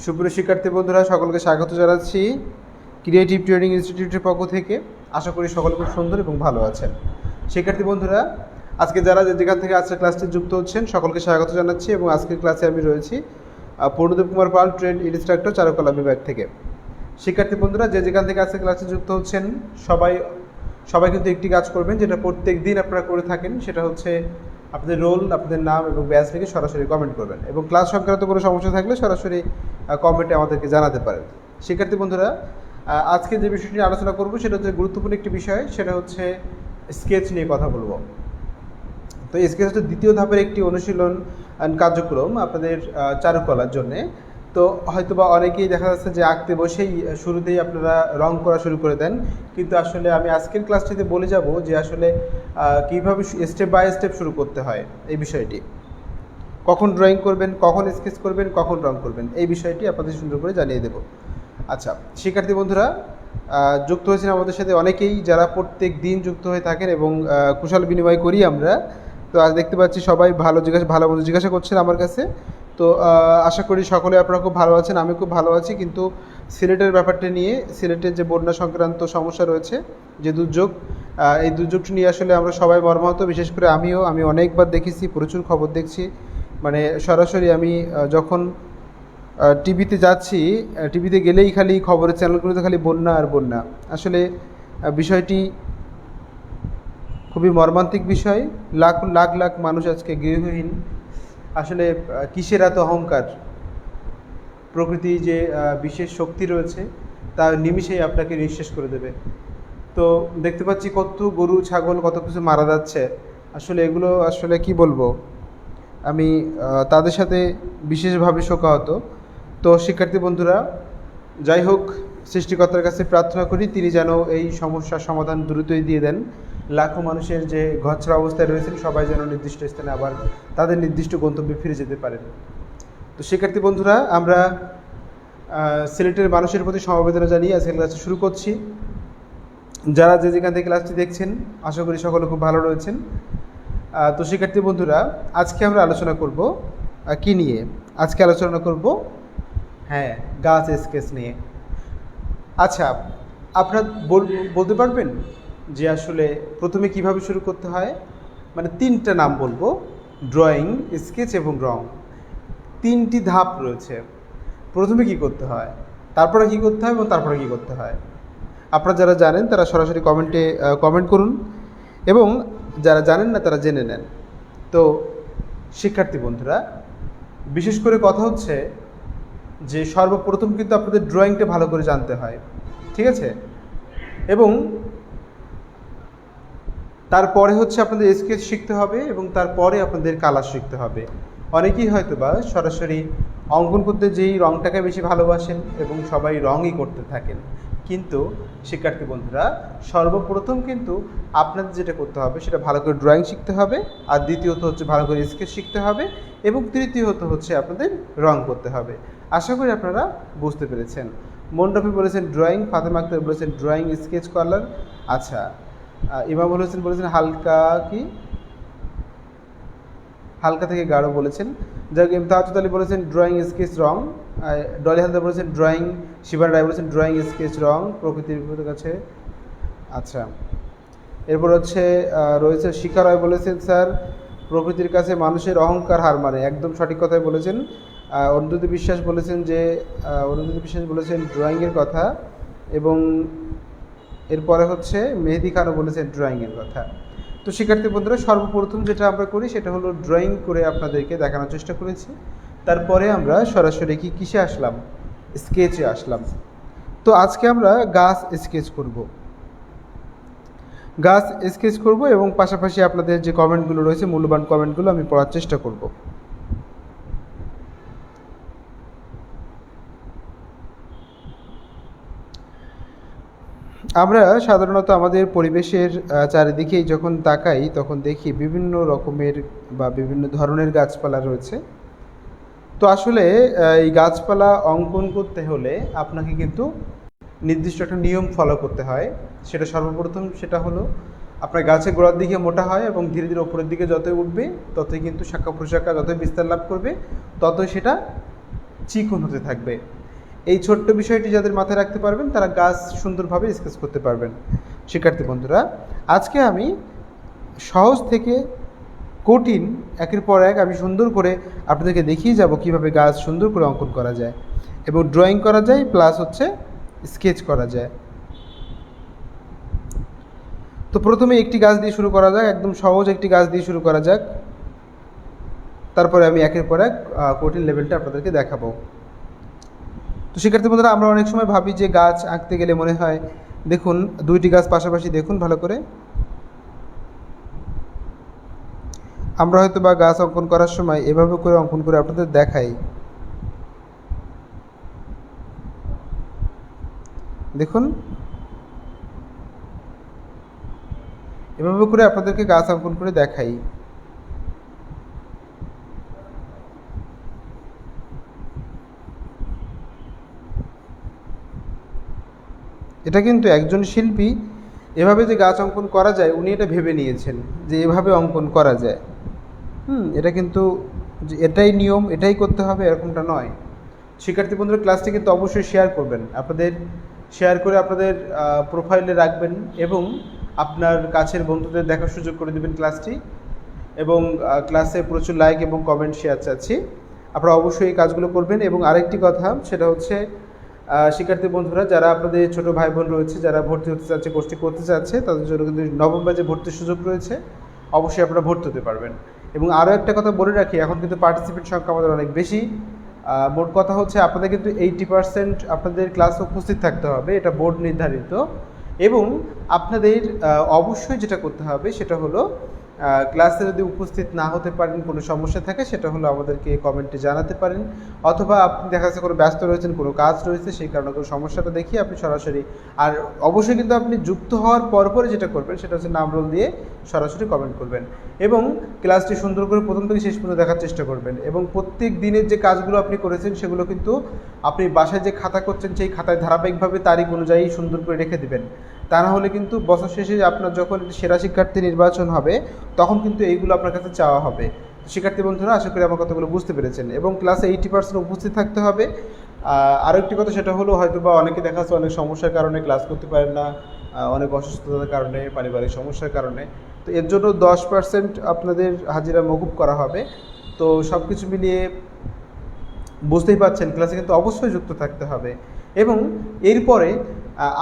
সুপ্রিয় শিক্ষার্থী বন্ধুরা, সকলকে স্বাগত জানাচ্ছি ক্রিয়েটিভ ট্রেনিং ইনস্টিটিউটের পক্ষ থেকে। আশা করি সকলে খুব সুন্দর এবং ভালো আছেন। শিক্ষার্থী বন্ধুরা, আজকে যারা যেখান থেকে আজকের ক্লাসটি যুক্ত হচ্ছেন সকলকে স্বাগত জানাচ্ছি এবং আজকের ক্লাসে আমি রয়েছি পূর্ণদেব কুমার পাল, ট্রেন্ড ইনস্ট্রাক্টর, চারুকলা বিভাগ থেকে। শিক্ষার্থী বন্ধুরা, যেখান থেকে আজকের ক্লাসে যুক্ত হচ্ছেন সবাই কিন্তু একটি কাজ করবেন, যেটা প্রত্যেক দিন আপনারা করে থাকেন। সেটা হচ্ছে আপনাদের রোল, আপনাদের নাম এবং ব্যাচ থেকে সরাসরি কমেন্ট করবেন এবং ক্লাস সংক্রান্ত কোনো সমস্যা থাকলে সরাসরি কমেন্টে আমাদেরকে জানাতে পারেন। শিক্ষার্থী বন্ধুরা, আজকে যে বিষয়টি নিয়ে আলোচনা করব সেটা হচ্ছে গুরুত্বপূর্ণ একটি বিষয়, সেটা হচ্ছে স্কেচ নিয়ে কথা বলবো। তো স্কেচ হচ্ছে দ্বিতীয় ধাপের একটি অনুশীলন কার্যক্রম আপনাদের চারুকলার জন্যে। তো হয়তোবা অনেকেই দেখা যাচ্ছে যে আঁকতে বসেই শুরুতেই আপনারা রং করা শুরু করে দেন, কিন্তু আসলে আমি আজকের ক্লাসটিতে বলে যাব যে আসলে কীভাবে স্টেপ বাই স্টেপ শুরু করতে হয় এই বিষয়টি। কখন ড্রয়িং করবেন, কখন স্কেচ করবেন, কখন রং করবেন, এই বিষয়টি আপনাদের সুন্দর করে জানিয়ে দেব। আচ্ছা শিক্ষার্থী বন্ধুরা, যুক্ত হয়েছেন আমাদের সাথে অনেকেই, যারা প্রত্যেক দিন যুক্ত হয়ে থাকেন এবং কুশল বিনিময় করি আমরা। তো আজ দেখতে পাচ্ছি সবাই ভালো মতো জিজ্ঞাসা করছেন আমার কাছে। তো আশা করি সকলে আপনারা খুব ভালো আছেন, আমি খুব ভালো আছি। কিন্তু সিলেটের ব্যাপারটা নিয়ে, সিলেটের যে বন্যা সংক্রান্ত সমস্যা রয়েছে, যে দুর্যোগ, এই দুর্যোগটি নিয়ে আসলে আমরা সবাই মর্মাহত। বিশেষ করে আমি অনেকবার দেখেছি, প্রচুর খবর দেখছি। মানে সরাসরি আমি যখন টিভিতে যাচ্ছি, টিভিতে গেলেই খালি খবরের চ্যানেলগুলোতে খালি বন্যা আর বন্যা। আসলে বিষয়টি খুবই মর্মান্তিক বিষয়। লাখ লাখ মানুষ আজকে গৃহহীন। আসলে কিসের এত অহংকার? প্রকৃতি যে বিশেষ শক্তি রয়েছে তা নিমিষেই আপনাকে নিঃশেষ করে দেবে। তো দেখতে পাচ্ছি কত গরু ছাগল কত কিছু মারা যাচ্ছে। আসলে এগুলো আসলে কি বলবো, আমি তাদের সাথে বিশেষভাবে শোকাহত। তো শিক্ষার্থী বন্ধুরা, যাই হোক, সৃষ্টিকর্তার কাছে প্রার্থনা করি তিনি যেন এই সমস্যার সমাধান দ্রুতই দিয়ে দেন। লাখো মানুষের যে ঘরছাড়া অবস্থায় রয়েছেন সবাই যেন নির্দিষ্ট স্থানে আবার তাদের নির্দিষ্ট গন্তব্যে ফিরে যেতে পারেন। তো শিক্ষার্থী বন্ধুরা, আমরা সিলেটের মানুষের প্রতি সমবেদনা জানিয়ে আজকের ক্লাসটি শুরু করছি। যারা যেখান থেকে ক্লাসটি দেখছেন আশা করি সকলে খুব ভালো রয়েছেন। তো শিক্ষার্থী বন্ধুরা, আজকে আমরা আলোচনা করব কি নিয়ে? আজকে আলোচনা করব গাছ স্কেচ নিয়ে। আচ্ছা, আপনারা বলতে পারবেন যে আসলে প্রথমে কিভাবে শুরু করতে হয়? মানে তিনটা নাম বলবো: ড্রয়িং, স্কেচ এবং রং। তিনটি ধাপ রয়েছে। প্রথমে কি করতে হয়, তারপরে কি করতে হয় এবং তারপরে কি করতে হয়। আপনারা যারা জানেন তারা সরাসরি কমেন্টে কমেন্ট করুন এবং যারা জানেন না তারা জেনে নেন। তো শিক্ষার্থী বন্ধুরা, বিশেষ করে কথা হচ্ছে যে সর্বপ্রথম কিন্তু আপনাদের ড্রয়িংটা ভালো করে জানতে হয়, ঠিক আছে? এবং তারপরে হচ্ছে আপনাদের স্কেচ শিখতে হবে এবং তারপরে আপনাদের কালার শিখতে হবে। অনেকেই হয়তো বা সরাসরি অঙ্কন করতে যেই রঙটাকে বেশি ভালোবাসেন এবং সবাই রঙই করতে থাকেন। কিন্তু শিক্ষার্থী বন্ধুরা, সর্বপ্রথম কিন্তু আপনাদের যেটা করতে হবে সেটা ভালো করে ড্রয়িং শিখতে হবে, আর দ্বিতীয়ত হচ্ছে ভালো করে স্কেচ শিখতে হবে এবং তৃতীয়ত হচ্ছে আপনাদের রং করতে হবে। আশা করি আপনারা বুঝতে পেরেছেন। মন্ডপী বলেছেন ড্রয়িং, ফাতেমা আক্তার বলেছেন ড্রয়িং, স্কেচ, কালার। আচ্ছা, ইমামুল হোসেন বলেছেন হালকা থেকে গাঢ় বলেছেন। যাক, ইমতাহাজুদ আলী বলেছেন ড্রয়িং, স্কেচ, রং। ডলি হালদার বলেছেন ড্রয়িং। শিবান রায় বলেছেন ড্রয়িং, স্কেচ, রং, প্রকৃতির কাছে। আচ্ছা, এরপর হচ্ছে রয়েছে শিখা রায় বলেছেন স্যার প্রকৃতির কাছে মানুষের অহংকার হার মানে। একদম সঠিক কথাই বলেছেন। অরুন্ধতী বিশ্বাস বলেছেন ড্রয়িংয়ের কথা এবং এরপরে হচ্ছে মেহেদি খানও বলেছেন ড্রয়িংয়ের কথা। তো শিক্ষার্থী বন্ধুরা, সর্বপ্রথম যেটা আমরা করি সেটা হলো ড্রয়িং করে আপনাদেরকে দেখানোর চেষ্টা করেছি। তারপরে আমরা সরাসরি কিসে আসলাম? স্কেচে আসলাম। তো আজকে আমরা গাছ স্কেচ করব এবং পাশাপাশি আপনাদের যে কমেন্টগুলো রয়েছে, মূল্যবান কমেন্টগুলো আমি পড়ার চেষ্টা করব। আমরা সাধারণত আমাদের পরিবেশের চারিদিকেই যখন তাকাই তখন দেখি বিভিন্ন রকমের বা বিভিন্ন ধরনের গাছপালা রয়েছে। তো আসলে এই গাছপালা অঙ্কন করতে হলে আপনাকে কিন্তু নির্দিষ্ট একটা নিয়ম ফলো করতে হয়। সেটা সর্বপ্রথম সেটা হলো আপনার গাছের গোড়ার দিকে মোটা হয় এবং ধীরে ধীরে ওপরের দিকে যতই উঠবে ততই কিন্তু শাখা প্রশাখা যতই বিস্তার লাভ করবে ততই সেটা চিকন হতে থাকবে। এই ছোট্ট বিষয়টি যাদের মাথায় রাখতে পারবেন তারা গাছ সুন্দরভাবে স্কেচ করতে পারবেন। শিক্ষার্থী বন্ধুরা, আজকে আমি সহজ থেকে কঠিন একের পর এক আমি সুন্দর করে আপনাদেরকে দেখিয়ে যাব কিভাবে গাছ সুন্দর করে অঙ্কন করা যায় এবং ড্রয়িং করা যায় প্লাস হচ্ছে স্কেচ করা যায়। তো প্রথমে একটি গাছ দিয়ে শুরু করা যাক, একদম সহজ একটি গাছ দিয়ে শুরু করা যাক, তারপরে আমি একের পর এক কঠিন লেভেলটা আপনাদেরকে দেখাবো। তো শিক্ষার্থী বন্ধুরা, আমরা অনেক সময় ভাবি যে গাছ আঁকতে গেলে মনে হয়, দেখুন দুইটি গাছ পাশাপাশি দেখুন ভালো করে, আমরা হয়তো বা গাছ অঙ্কন করার সময় এভাবে করে অঙ্কন করে আপনাদের দেখাই। দেখুন এভাবে করে আপনাদেরকে গাছ অঙ্কন করে দেখাই। এটা কিন্তু একজন শিল্পী এভাবে যে গাছ অঙ্কন করা যায় উনি এটা ভেবে নিয়েছেন যে এভাবে অঙ্কন করা যায়। এটা কিন্তু এটাই নিয়ম, এটাই করতে হবে এরকমটা নয়। শিক্ষার্থী বন্ধুরা, ক্লাসটি কিন্তু অবশ্যই শেয়ার করবেন, আপনাদের শেয়ার করে আপনাদের প্রোফাইলে রাখবেন এবং আপনার কাছের বন্ধুদের দেখার সুযোগ করে দেবেন ক্লাসটি, এবং ক্লাসে প্রচুর লাইক এবং কমেন্ট শেয়ার চাচ্ছি। আপনারা অবশ্যই এই কাজগুলো করবেন। এবং আরেকটি কথা, সেটা হচ্ছে শিক্ষার্থী বন্ধুরা, যারা আপনাদের ছোটো ভাই বোন রয়েছে যারা ভর্তি হতে চাচ্ছে, কোর্সটি করতে চাচ্ছে, তাদের জন্য কিন্তু নবম ব্যাচে ভর্তির সুযোগ রয়েছে, অবশ্যই আপনারা ভর্তি হতে পারবেন। এবং আরও একটা কথা বলে রাখি, এখন কিন্তু পার্টিসিপেন্ট সংখ্যা আমাদের অনেক বেশি। মোট কথা হচ্ছে আপনাদের কিন্তু 80% আপনাদের ক্লাসে উপস্থিত থাকতে হবে, এটা বোর্ড নির্ধারিত। এবং আপনাদের অবশ্যই যেটা করতে হবে সেটা হলো ক্লাসে যদি উপস্থিত না হতে পারেন, কোনো সমস্যা থাকে, সেটা হলো আমাদেরকে কমেন্টে জানাতে পারেন, অথবা আপনি দেখা যাচ্ছে কোনো ব্যস্ত রয়েছেন, কোনো কাজ রয়েছে, সেই কারণে কোনো সমস্যাটা দেখিয়ে আপনি সরাসরি, আর অবশ্যই কিন্তু আপনি যুক্ত হওয়ার পরে যেটা করবেন সেটা হচ্ছে নাম রোল দিয়ে সরাসরি কমেন্ট করবেন এবং ক্লাসটি সুন্দর করে প্রথম থেকে শেষ পর্যন্ত দেখার চেষ্টা করবেন। এবং প্রত্যেক দিনের যে কাজগুলো আপনি করেছেন সেগুলো কিন্তু আপনি বাসায় যে খাতা করছেন সেই খাতায় ধারাবাহিকভাবে তারিখ অনুযায়ী সুন্দর করে রেখে দেবেন। তা না হলে কিন্তু বছর শেষে আপনার যখন সেরা শিক্ষার্থী নির্বাচন হবে তখন কিন্তু এইগুলো আপনার কাছে চাওয়া হবে। শিক্ষার্থী বন্ধুরা, আশা করি আমার কথাগুলো বুঝতে পেরেছেন। এবং ক্লাসে 80% উপস্থিত থাকতে হবে। আরও একটি কথা, সেটা হলো হয়তো বা অনেকে দেখা যাচ্ছে অনেক সমস্যার কারণে ক্লাস করতে পারেন না, অনেক অসুস্থতার কারণে, পারিবারিক সমস্যার কারণে, তো এর জন্য 10% আপনাদের হাজিরা মকুব করা হবে। তো সব কিছু মিলিয়ে বুঝতেই পারছেন ক্লাসে কিন্তু অবশ্যই যুক্ত থাকতে হবে। এবং এরপরে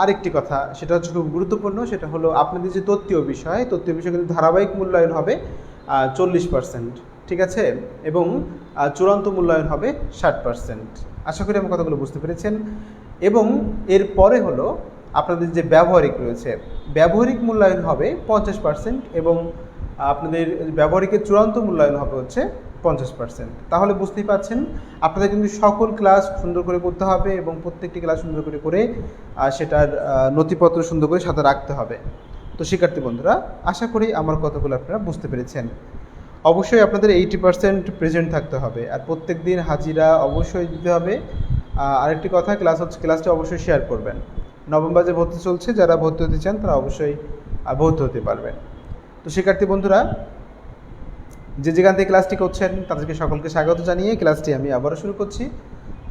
আরেকটি কথা, সেটা হচ্ছে খুব গুরুত্বপূর্ণ, সেটা হলো আপনাদের যে তত্ত্বীয় বিষয় কিন্তু ধারাবাহিক মূল্যায়ন হবে 40%, ঠিক আছে, এবং চূড়ান্ত মূল্যায়ন হবে 60%। আশা করি আমার কথাগুলো বুঝতে পেরেছেন। এবং এরপরে হলো আপনাদের যে ব্যবহারিক রয়েছে, ব্যবহারিক মূল্যায়ন হবে 50% এবং আপনাদের ব্যবহারিকের চূড়ান্ত মূল্যায়ন হবে হচ্ছে 50%। তাহলে বুঝতেই পারছেন আপনাদের কিন্তু সকল ক্লাস সুন্দর করে করতে হবে এবং প্রত্যেকটি ক্লাস সুন্দর করে সেটার নথিপত্র সুন্দর করে সাথে রাখতে হবে। তো শিক্ষার্থী বন্ধুরা, আশা করি আমার কথাগুলো আপনারা বুঝতে পেরেছেন। অবশ্যই আপনাদের 80% প্রেজেন্ট থাকতে হবে আর প্রত্যেক দিন হাজিরা অবশ্যই দিতে হবে। আরেকটি কথা, ক্লাসটা অবশ্যই শেয়ার করবেন। নবম ব্যাচে ভর্তি চলছে, যারা ভর্তি হতে চান তারা অবশ্যই ভর্তি হতে পারবেন। তো শিক্ষার্থী বন্ধুরা, যে যেখান থেকে ক্লাসটি করছেন তাদেরকে সকলকে স্বাগত জানিয়ে ক্লাসটি আমি আবারও শুরু করছি।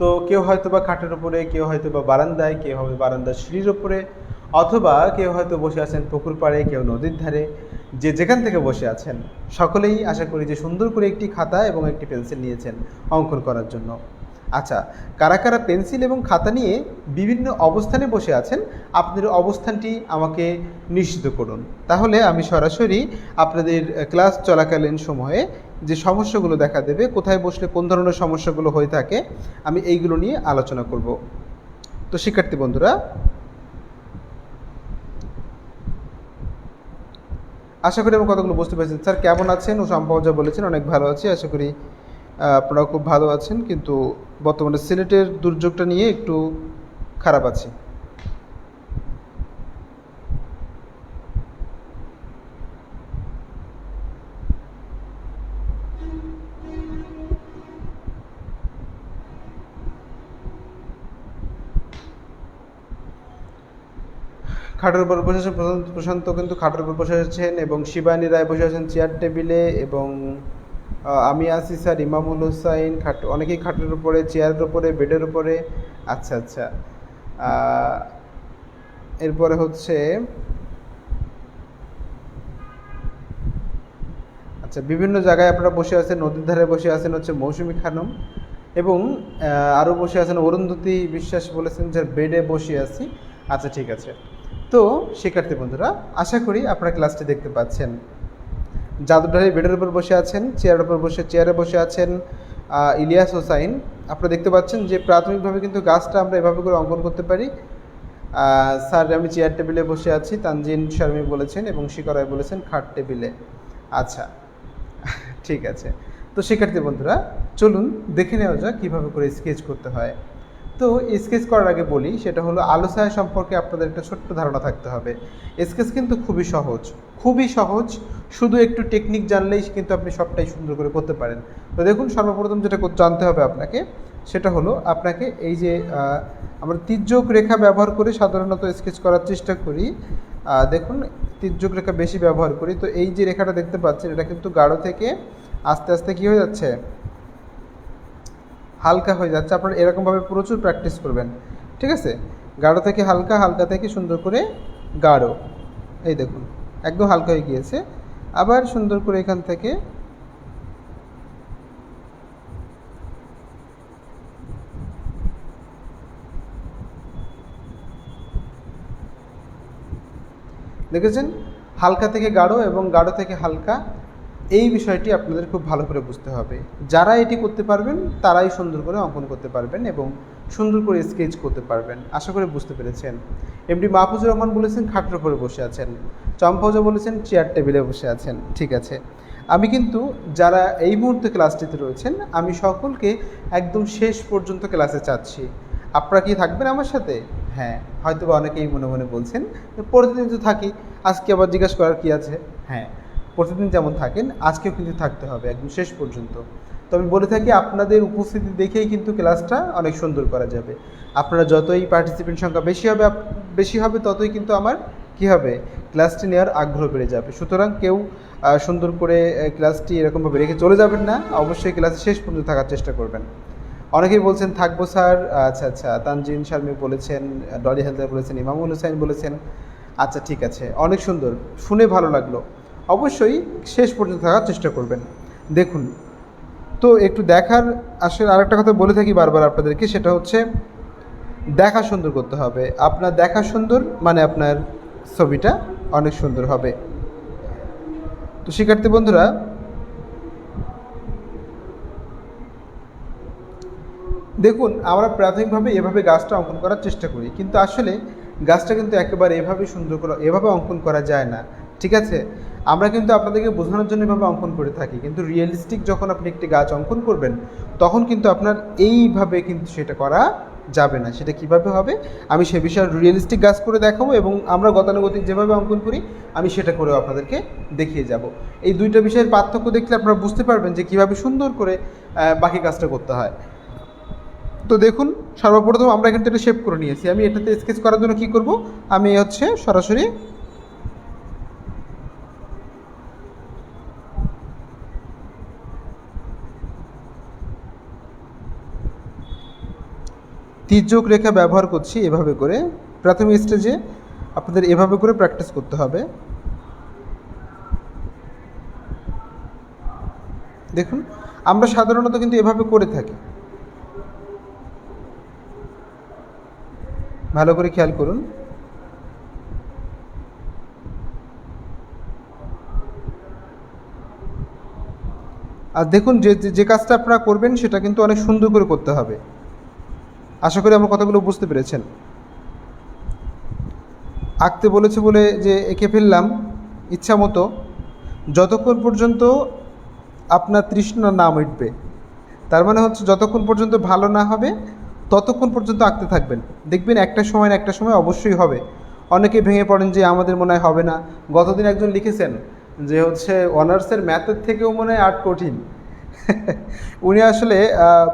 তো কেউ হয়তো বা খাটের উপরে, কেউ হয়তো বা বারান্দায়, কেউ হবে বারান্দার সিঁড়ির উপরে, অথবা কেউ হয়তো বসে আছেন পুকুর পাড়ে, কেউ নদীর ধারে, যে যেখান থেকে বসে আছেন সকলেই আশা করি যে সুন্দর করে একটি খাতা এবং একটি পেন্সিল নিয়েছেন অঙ্কন করার জন্য। আচ্ছা, কারা কারা পেন্সিল এবং খাতা নিয়ে বিভিন্ন অবস্থানে বসে আছেন আপনাদের অবস্থানটি আমাকে নিশ্চিত করুন, তাহলে আমি সরাসরি আপনাদের ক্লাস চলাকালীন সময়ে যে সমস্যাগুলো দেখা দেবে, কোথায় বসলে কোন ধরনের সমস্যাগুলো হয়ে থাকে, আমি এইগুলো নিয়ে আলোচনা করব। তো শিক্ষার্থী বন্ধুরা, আশা করি আমার কথাগুলো বুঝতে পেরেছেন। স্যার কেমন আছেন? ও সম্পাদক বলেছেন অনেক ভালো আছি, আশা করি আপনারাও খুব ভালো আছেন, কিন্তু বর্তমানে সিলেটের দুর্যোগটা নিয়ে একটু খারাপ আছি। খাটের উপর বসে আছেন প্রশান্ত, কিন্তু খাটের উপর বসে আছেন, এবং শিবানী রায় বসে আছেন চেয়ার টেবিলে, এবং আমি আছি স্যার ইমামুল হোসাইন, অনেকেই খাটের উপরে, চেয়ারের উপরে, বেডের উপরে। আচ্ছা আচ্ছা। এরপরে হচ্ছে আচ্ছা, বিভিন্ন জায়গায় আপনারা বসে আছেন, নদীর ধারে বসে আছেন হচ্ছে মৌসুমী খানম, এবং আরও বসে আছেন অরুন্ধতী বিশ্বাস, বলেছেন যে বেডে বসে আছি। আচ্ছা ঠিক আছে। তো শিক্ষার্থী বন্ধুরা, আশা করি আপনারা ক্লাসটি দেখতে পাচ্ছেন। জাদুডারি বেডের উপর বসে আছেন, চেয়ারে বসে আছেন ইলিয়াস হোসাইন। আপনারা দেখতে পাচ্ছেন যে প্রাথমিকভাবে কিন্তু গাছটা আমরা এভাবে করে অঙ্কন করতে পারি। স্যার আমি চেয়ার টেবিলে বসে আছি, তানজিন শারমি বলেছেন, এবং শিকরায় বলেছেন খাট টেবিলে। আচ্ছা ঠিক আছে। তো শিক্ষার্থী বন্ধুরা, চলুন দেখে নেওয়া যাক কীভাবে করে স্কেচ করতে হয়। তো স্কেচ করার আগে বলি, সেটা হলো আলো ছায়া সম্পর্কে আপনাদের একটা ছোট্ট ধারণা থাকতে হবে। স্কেচ কিন্তু খুবই সহজ, শুধু একটু টেকনিক জানলেই কিন্তু আপনি সবটাই সুন্দর করে করতে পারেন। তো দেখুন, সর্বপ্রথম যেটা জানতে হবে আপনাকে, সেটা হলো আপনাকে এই যে আমরা তির্যক রেখা ব্যবহার করে সাধারণত স্কেচ করার চেষ্টা করি। দেখুন, তির্যক রেখা বেশি ব্যবহার করি। তো এই যে রেখাটা দেখতে পাচ্ছেন, এটা কিন্তু গাঢ় থেকে আস্তে আস্তে কী হয়ে যাচ্ছে, হালকা হয়ে যাচ্ছে। আপনারা এরকমভাবে প্রচুর প্র্যাকটিস করবেন, ঠিক আছে? গাঢ় থেকে হালকা, হালকা থেকে সুন্দর করে গাঢ়। এই দেখুন, একদম হালকা হয়ে গিয়েছে। আবার সুন্দর করে এখান থেকে দেখেছেন, হালকা থেকে গাঢ় এবং গাঢ় থেকে হালকা। এই বিষয়টি আপনাদের খুব ভালো করে বুঝতে হবে। যারা এটি করতে পারবেন তারাই সুন্দর করে অঙ্কন করতে পারবেন এবং সুন্দর করে স্কেচ করতে পারবেন। আশা করি বুঝতে পেরেছেন। এমডি মাহফুজুর রহমান বলেছেন খাটের উপরে বসে আছেন, চম্পাজা বলেছেন চেয়ার টেবিলে বসে আছেন। ঠিক আছে, আমি কিন্তু যারা এই মুহূর্তে ক্লাসটিতে রয়েছেন, আমি সকলকে একদম শেষ পর্যন্ত ক্লাসে চাচ্ছি। আপনারা কি থাকবেন আমার সাথে? হ্যাঁ, হয়তো বা অনেকেই মনে মনে বলছেন প্রতিদিন তো থাকি, আজকে আবার জিজ্ঞাসা করার কী আছে। হ্যাঁ, প্রতিদিন যেমন থাকেন আজকেও কিন্তু থাকতে হবে একদম শেষ পর্যন্ত। তো আমি বলে থাকি, আপনাদের উপস্থিতি দেখেই কিন্তু ক্লাসটা অনেক সুন্দর করা যাবে। আপনারা যতই পার্টিসিপেন্ট সংখ্যা বেশি হবে ততই কিন্তু আমার কী হবে, ক্লাসটি নেওয়ার আগ্রহ বেড়ে যাবে। সুতরাং কেউ সুন্দর করে ক্লাসটি এরকমভাবে রেখে চলে যাবেন না, অবশ্যই ক্লাসে শেষ পর্যন্ত থাকার চেষ্টা করবেন। অনেকেই বলছেন থাকবো স্যার। আচ্ছা আচ্ছা, তানজিন শারমি বলেছেন, ডলি হালদার বলেছেন, ইমামুল হোসাইন বলেছেন। আচ্ছা ঠিক আছে, অনেক সুন্দর, শুনে ভালো লাগলো। অবশ্যই শেষ পর্যন্ত থাকার চেষ্টা করবেন। দেখুন, তো একটু দেখার, আসলে আরেকটা কথা বলে থাকি বারবার আপনাদেরকে, সেটা হচ্ছে দেখা সুন্দর করতে হবে। আপনার দেখা সুন্দর মানে আপনার ছবিটা অনেক সুন্দর হবে। তো শিক্ষার্থী বন্ধুরা, দেখুন, আমরা প্রাথমিকভাবে এভাবে গাছটা অঙ্কন করার চেষ্টা করি, কিন্তু আসলে গাছটা কিন্তু একেবারে এভাবে অঙ্কন করা যায় না, ঠিক আছে? আমরা কিন্তু আপনাদেরকে বোঝানোর জন্য এভাবে অঙ্কন করে থাকি, কিন্তু রিয়েলিস্টিক যখন আপনি একটি গাছ অঙ্কন করবেন, তখন কিন্তু আপনার এইভাবে কিন্তু সেটা করা যাবে না। সেটা কিভাবে হবে, আমি সে বিষয়ে রিয়েলিস্টিক গাছ করে দেখাবো, এবং আমরা গতানুগতিক যেভাবে অঙ্কন করি আমি সেটা করেও আপনাদেরকে দেখিয়ে যাব। এই দুইটা বিষয়ের পার্থক্য দেখলে আপনারা বুঝতে পারবেন যে কীভাবে সুন্দর করে বাকি কাজটা করতে হয়। তো দেখুন, সর্বপ্রথম আমরা এখান থেকে শেপ করে নিয়েছি। আমি এটাতে স্কেচ করার জন্য কি করব, আমি সরাসরি তির্যক রেখা ব্যবহার করছি এভাবে করে। প্রাথমিক স্টেজে আপনাদের এভাবে করে প্র্যাকটিস করতে হবে। দেখুন, আমরা সাধারণত কিন্তু এভাবে করে থাকি, ভালো করে খেয়াল করুন। আর দেখুন, যে কাজটা আপনারা করবেন সেটা কিন্তু অনেক সুন্দর করে করতে হবে। আশা করি আমার কথাগুলো বুঝতে পেরেছেন। আঁকতে বলেছে বলে যে এঁকে ফেললাম ইচ্ছা মতো, যতক্ষণ পর্যন্ত আপনার তৃষ্ণা না মিটবে, তার মানে হচ্ছে যতক্ষণ পর্যন্ত ভালো না হবে ততক্ষণ পর্যন্ত আঁকতে থাকবেন। দেখবেন একটা সময় না একটা সময় অবশ্যই হবে। অনেকে ভেঙে পড়েন যে আমাদের মনে হয় হবে না। গতদিন একজন লিখেছেন যে অনার্সের ম্যাথের থেকেও মনে হয় আর্ট কঠিন। উনি আসলে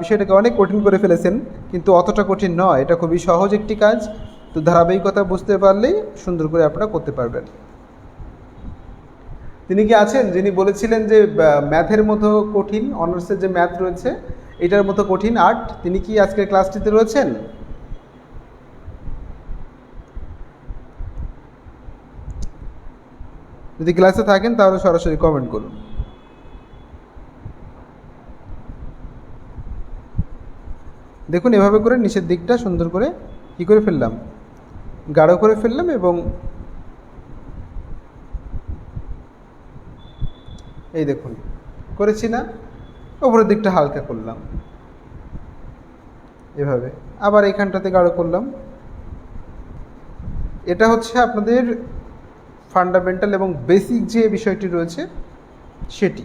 বিষয়টাকে অনেক কঠিন করে ফেলেছেন, কিন্তু অতটা কঠিন নয়, এটা খুবই সহজ একটি কাজ। তো ধারাবাহিকতা বুঝতে পারলেই সুন্দর করে আপনারা করতে পারবেন। তিনি কি আছেন যিনি বলেছিলেন যে ম্যাথের মতো কঠিন, অনার্সের যে ম্যাথ রয়েছে এটার মতো কঠিন আর্ট, তিনি কি আজকের ক্লাসটিতে রয়েছেন? যদি ক্লাসে থাকেন তাহলে সরাসরি কমেন্ট করুন। দেখুন এভাবে করে নিচের দিকটা সুন্দর করে কী করে ফেললাম, গাঢ় করে ফেললাম এবং এই দেখুন করেছি না, উপরের দিকটা হালকা করলাম এভাবে, আবার এইখানটাতে গাঢ় করলাম। এটা হচ্ছে আপনাদের ফান্ডামেন্টাল এবং বেসিক যে বিষয়টি রয়েছে সেটি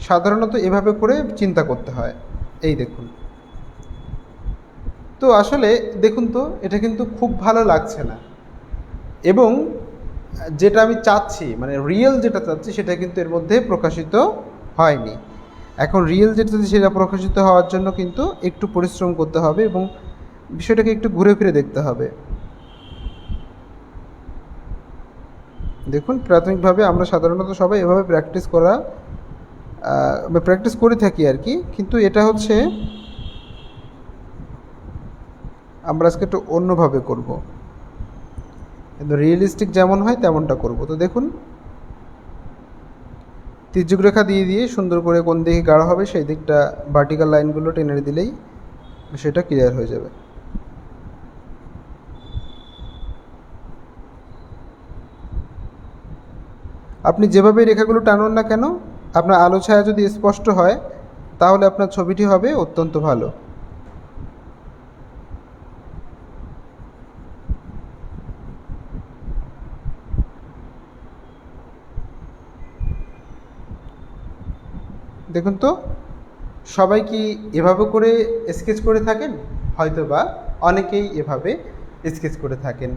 সাধারণত এভাবে করে চিন্তা করতে হয়। এই দেখুন, তো আসলে দেখুন তো এটা কিন্তু খুব ভালো লাগছে না, এবং যেটা আমি চাচ্ছি মানে রিয়েল যেটা চাচ্ছি সেটা কিন্তু এর মধ্যে প্রকাশিত হয়নি। এখন রিয়েল যেটা চাচ্ছি সেটা প্রকাশিত হওয়ার জন্য কিন্তু একটু পরিশ্রম করতে হবে এবং বিষয়টাকে একটু ঘুরে ফিরে দেখতে হবে। দেখুন প্রাথমিকভাবে আমরা সাধারণত সবাই এভাবে প্র্যাকটিস করে থাকি আর কি, কিন্তু এটা হচ্ছে আমরা আজকে একটু অন্যভাবে করব, কিন্তু রিয়েলিস্টিক যেমন হয় তেমনটা করব। তো দেখুন তির্যক রেখা দিয়ে দিয়ে সুন্দর করে কোন দিকে গাঢ় হবে সেই দিকটা ভার্টিক্যাল লাইনগুলো টেনে দিলেই সেটা ক্লিয়ার হয়ে যাবে। আপনি যেভাবে রেখাগুলো টানুন না কেন, আপনার আলো ছায়া যদি স্পষ্ট হয় তাহলে আপনার ছবিটি হবে অত্যন্ত ভালো। দেখুন তো সবাই কি এভাবে করে স্কেচ করে থাকেন? হয়তো বা অনেকেই এভাবে স্কেচ করে থাকেন,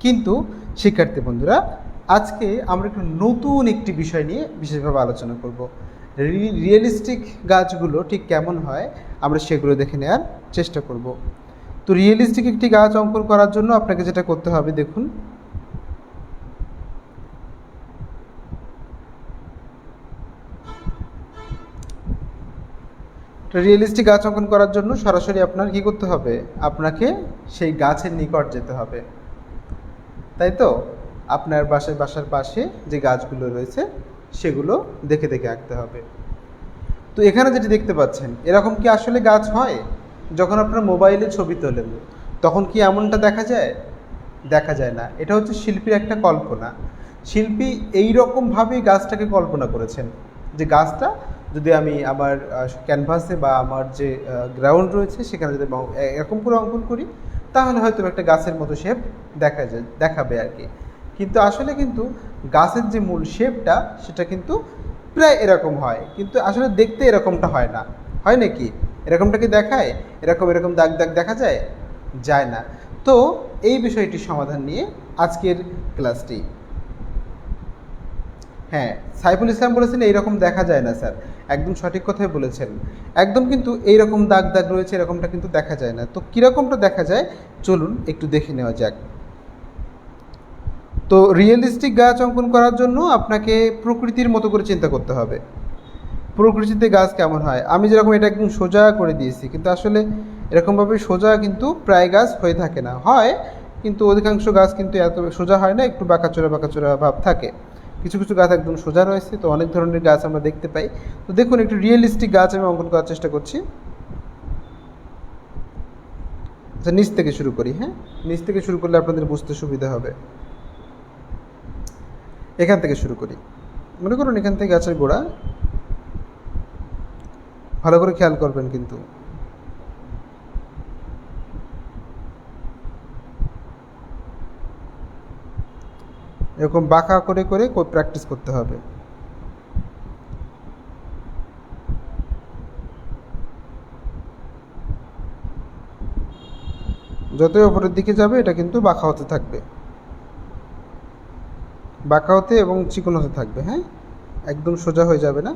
কিন্তু শিক্ষার্থী বন্ধুরা আজকে আমরা একটু নতুন একটি বিষয় নিয়ে বিশেষভাবে আলোচনা করব। রিয়েলিস্টিক গাছগুলো ঠিক কেমন হয় আমরা সেগুলো দেখে নেওয়ার চেষ্টা করব। তো রিয়েলিস্টিক একটি গাছ অঙ্কন করার জন্য আপনাকে যেটা করতে হবে, দেখুন রিয়েলিস্টিক গাছ অঙ্কন করার জন্য সরাসরি আপনার কী করতে হবে, আপনাকে সেই গাছের নিকট যেতে হবে, তাই তো? আপনার বাসার পাশে যে গাছগুলো রয়েছে সেগুলো দেখে দেখে আঁকতে হবে। তো এখানে যেটি দেখতে পাচ্ছেন এরকম কি আসলে গাছ হয়? যখন আপনার মোবাইলে ছবি তোলেন তখন কি এমনটা দেখা যায়? দেখা যায় না। এটা হচ্ছে শিল্পীর একটা কল্পনা। শিল্পী এই রকমভাবেই গাছটাকে কল্পনা করেছেন যে গাছটা যদি আমি আমার ক্যানভাসে বা আমার যে গ্রাউন্ড রয়েছে সেখানে যদি এরকম করে অঙ্কন করি তাহলে হয়তো একটা গাছের মতো শেপ দেখাবে আর কি। কিন্তু আসলে কিন্তু গাছের যে মূল শেপটা সেটা কিন্তু প্রায় এরকম হয়, কিন্তু আসলে দেখতে এরকমটা হয় না। হয় নাকি? এরকমটা কি দেখায়? এরকম দাগ দাগ দেখা যায়? যায় না। তো এই বিষয়টির সমাধান নিয়ে আজকের ক্লাসটি। হ্যাঁ, সাইফুল ইসলাম বলেছেন এইরকম দেখা যায় না স্যার, একদম সঠিক কথাই বলেছেন। একদম কিন্তু এইরকম দাগ দাগ রয়েছে এরকমটা কিন্তু দেখা যায় না। তো কীরকমটা দেখা যায় চলুন একটু দেখে নেওয়া যাক। তো রিয়েলিস্টিক গাছ অঙ্কন করার জন্য আপনাকে প্রকৃতির মতো করে চিন্তা করতে হবে। প্রকৃতিতে গাছ কেমন হয়, আমি যেরকম এটা একদম সোজা করে দিয়েছি, কিন্তু আসলে এরকমভাবে সোজা কিন্তু প্রায় গাছ হয়ে থাকে না, হয় কিন্তু অধিকাংশ গাছ কিন্তু এত সোজা হয় না, একটু বাঁকাচোরা ভাব থাকে। কিছু কিছু গাছ একদম সোজা রয়েছে, তো অনেক ধরনের গাছ আমরা দেখতে পাই। তো দেখুন একটু রিয়েলিস্টিক গাছ আমি অঙ্কন করার চেষ্টা করছি। আচ্ছা নিচ থেকে শুরু করি। হ্যাঁ, নিচ থেকে শুরু করলে আপনাদের বুঝতে সুবিধা হবে। এখান থেকে শুরু করি, মনে করুন এখান থেকে গাছের গোড়া, ভালো করে খেয়াল করবেন কিন্তু। এরকম বাঁকা করে করে প্র্যাকটিস করতে হবে। যতই ওপরের দিকে যাবে এটা কিন্তু বাঁকা হতে থাকবে, বাঁকা হতে এবং চিকন হতে থাকবে। হ্যাঁ, একদম সোজা হয়ে যাবে না।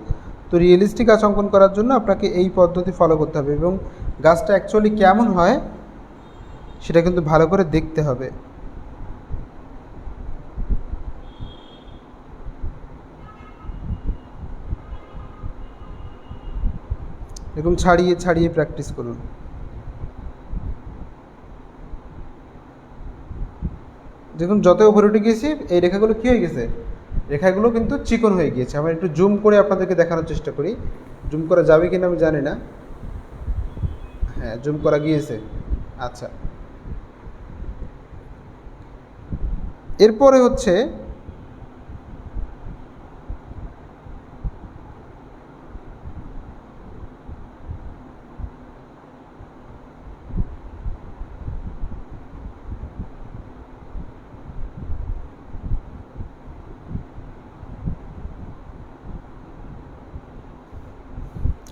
তো রিয়েলিস্টিক গাছ অঙ্কন করার জন্য আপনাকে এই পদ্ধতি ফলো করতে হবে এবং গাছটা অ্যাকচুয়ালি কেমন হয় সেটা কিন্তু ভালো করে দেখতে হবে। এরকম ছাড়িয়ে ছাড়িয়ে প্র্যাকটিস করুন। দেখুন যত উপরে উঠে গিয়েছি এই রেখাগুলো কী হয়ে গেছে, রেখাগুলো কিন্তু চিকন হয়ে গিয়েছে। আমরা একটু জুম করে আপনাদেরকে দেখানোর চেষ্টা করি, জুম করা যাবে কিনা আমি জানি না। হ্যাঁ, জুম করা গিয়েছে। আচ্ছা, এরপরে হচ্ছে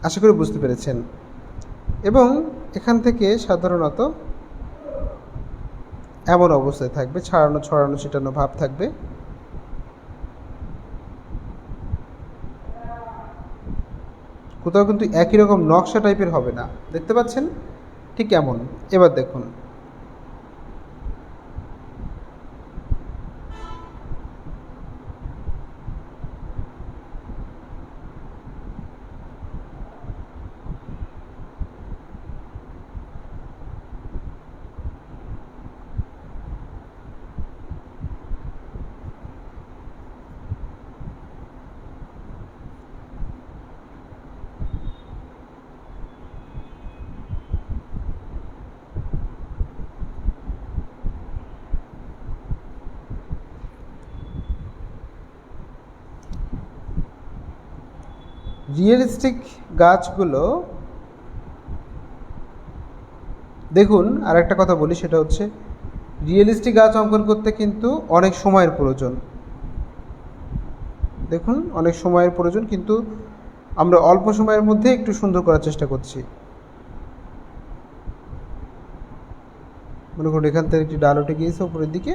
আশা করি বুঝতে পেরেছেন। এবং এখান থেকে সাধারণত এমন অবস্থায় থাকবে, ছড়ানো ছড়ানো ছিটানো ভাব থাকবে। কোথাও কিন্তু একই রকম নকশা টাইপের হবে না, দেখতে পাচ্ছেন ঠিক এমন। এবার দেখুন রিয়েলিস্টিক গাছগুলো, দেখুন আর একটা কথা বলি, সেটা হচ্ছে রিয়েলিস্টিক গাছ অঙ্কন করতে কিন্তু অনেক সময়ের প্রয়োজন। দেখুন অনেক সময়ের প্রয়োজন, কিন্তু আমরা অল্প সময়ের মধ্যে একটু সুন্দর করার চেষ্টা করছি। মনে করুন এখান থেকে একটি ডাল উঠে গিয়েছে উপরের দিকে,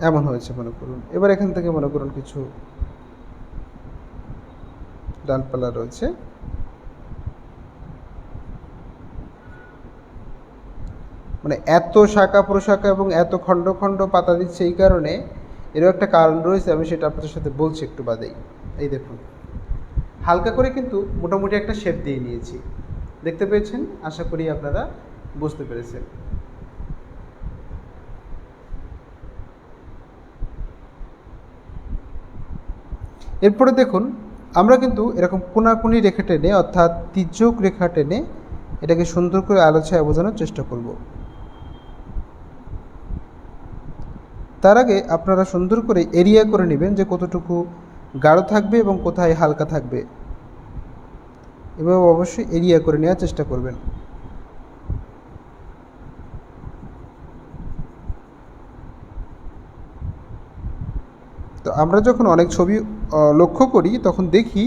এমন হয়েছে মনে করুন। এবার এখান থেকে মনে করুন কিছু ডালপালা রয়েছে, মানে এত শাখা প্রশাখা এবং এত খণ্ড খণ্ড পাতা দিচ্ছে এই কারণে, এরও একটা কারণ রয়েছে, আমি সেটা আপনাদের সাথে বলছি একটু বাদেই। এই দেখুন হালকা করে কিন্তু মোটামুটি একটা শেপ দিয়ে নিয়েছি, দেখতে পেয়েছেন? আশা করি আপনারা বুঝতে পেরেছেন। এরপরে দেখুন আমরা কিন্তু এরকম কোনাকুনি রেখা টেনে, অর্থাৎ তির্যক রেখা টেনে এটাকে সুন্দর করে আলো ছায়া বোঝানোর চেষ্টা করব। তার আগে আপনারা সুন্দর করে এরিয়া করে নেবেন যে কতটুকু গাঢ় থাকবে এবং কোথায় হালকা থাকবে, এভাবে অবশ্যই এরিয়া করে নেওয়ার চেষ্টা করবেন। তো আমরা যখন অনেক ছবি লক্ষ্য করি তখন দেখি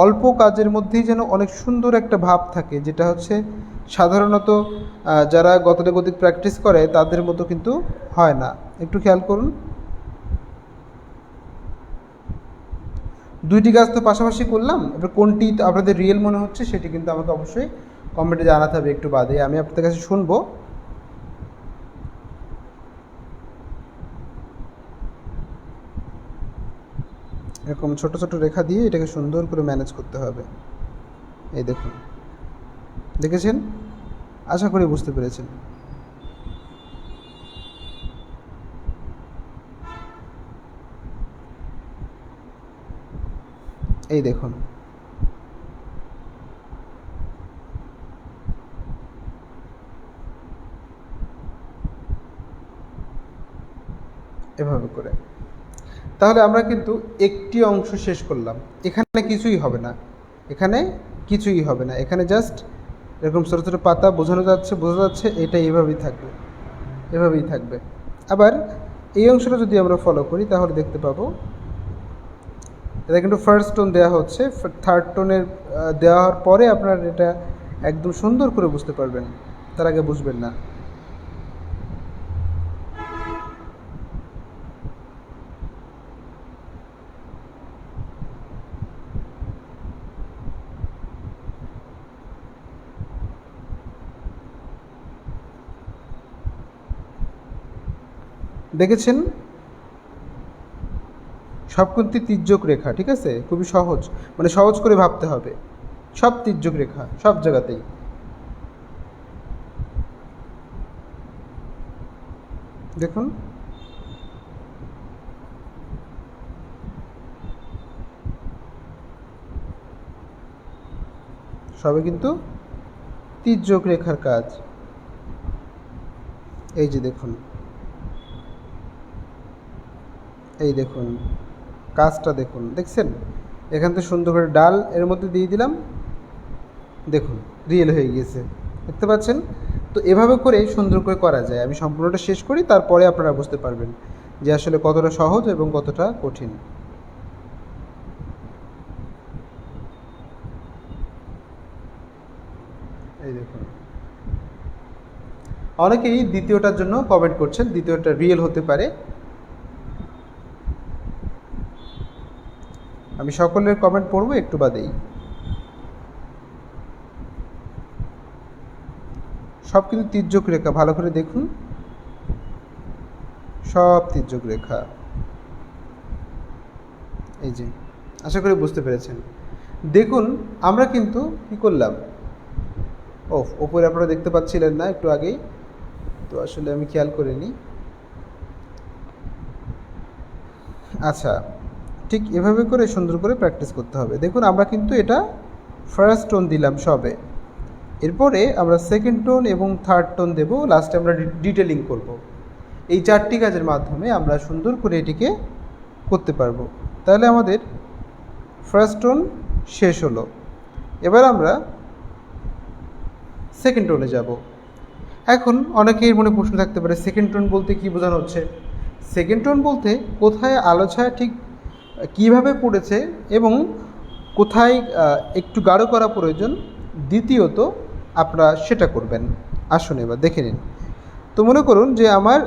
অল্প কাজের মধ্যেই যেন অনেক সুন্দর একটা ভাব থাকে, যেটা হচ্ছে সাধারণত যারা গতানুগতিক প্র্যাকটিস করে তাদের মতো কিন্তু হয় না। একটু খেয়াল করুন, দুইটি গাছ তো পাশাপাশি করলাম, এবার কোনটি আপনাদের রিয়েল মনে হচ্ছে সেটি কিন্তু আমাকে অবশ্যই কমেন্টে জানাতে হবে একটু বাদে, আমি আপনাদের কাছে শুনবো। এরকম ছোট ছোট রেখা দিয়ে এটাকে সুন্দর করে ম্যানেজ করতে হবে। এই দেখুন, দেখেছেন? আশা করি বুঝতে পেরেছেন। এই দেখুন এভাবে করে, তাহলে আমরা কিন্তু একটি অংশ শেষ করলাম। এখানে কিছুই হবে না, এখানে কিছুই হবে না, এখানে জাস্ট এরকম ছোটো ছোটো পাতা বোঝা যাচ্ছে এটা এভাবেই থাকবে, এভাবেই থাকবে। আবার এই অংশটা যদি আমরা ফলো করি তাহলে দেখতে পাবো এটা কিন্তু ফার্স্ট টোন দেওয়া হচ্ছে, থার্ড টোনের দেওয়ার পরে আপনার এটা একদম সুন্দর করে বুঝতে পারবেন, তার আগে বুঝবেন না। দেখেছেন? সব কিন্তু তির্যক রেখা, ঠিক আছে? খুবই সহজ, মানে সহজ করে ভাবতে হবে। সব তির্যক রেখা, সব জায়গাতেই। দেখুন, সবে কিন্তু তির্যক রেখার কাজ। এই যে দেখুন, এই দেখুন কাজটা দেখুন, দেখছেন? এখান থেকে সুন্দর করে ডাল এর মধ্যে দিয়ে দিলাম, দেখুন রিয়েল হয়ে গিয়েছে, দেখতে পাচ্ছেন? তো এভাবে করে সুন্দর করে করা যায়। আমি সম্পূর্ণটা শেষ করি, তারপরে আপনারা বুঝতে পারবেন যে আসলে কতটা সহজ এবং কতটা কঠিন। এই দেখুন, অনেকেই দ্বিতীয়টার জন্য কমেন্ট করছেন, দ্বিতীয়টা রিয়েল হতে পারে। আমি সকলের কমেন্ট পড়বো একটু বাদেই। সব কিন্তু তির্যক রেখা, ভালো করে দেখুন, সব তির্যক রেখা। এই যে, আশা করি বুঝতে পেরেছেন। দেখুন, আমরা কিন্তু কী করলাম, ওপরে আপনারা দেখতে পাচ্ছিলেন না একটু আগেই, তো আসলে আমি খেয়াল করিনি। আচ্ছা, ঠিক এভাবে করে সুন্দর করে প্র্যাকটিস করতে হবে। দেখুন, আমরা কিন্তু এটা ফার্স্ট টোন দিলাম সবে, এরপরে আমরা সেকেন্ড টোন এবং থার্ড টোন দেব, লাস্টে আমরা ডিটেলিং করব। এই 4টি কাজের মাধ্যমে আমরা সুন্দর করে এটিকে করতে পারবো। তাহলে আমাদের ফার্স্ট টোন শেষ হলো। এবার আমরা সেকেন্ড টোনে যাব। এখন অনেকের মনে প্রশ্ন থাকতে পারে, সেকেন্ড টোন বলতে কী বোঝানো হচ্ছে? সেকেন্ড টোন বলতে কোথায় আলো ছায়া ঠিক কীভাবে পড়েছে এবং কোথায় একটু গাঢ় করা প্রয়োজন, দ্বিতীয়ত আপনারা সেটা করবেন। আসুন এবার দেখে নিন। তো মনে করুন যে আমার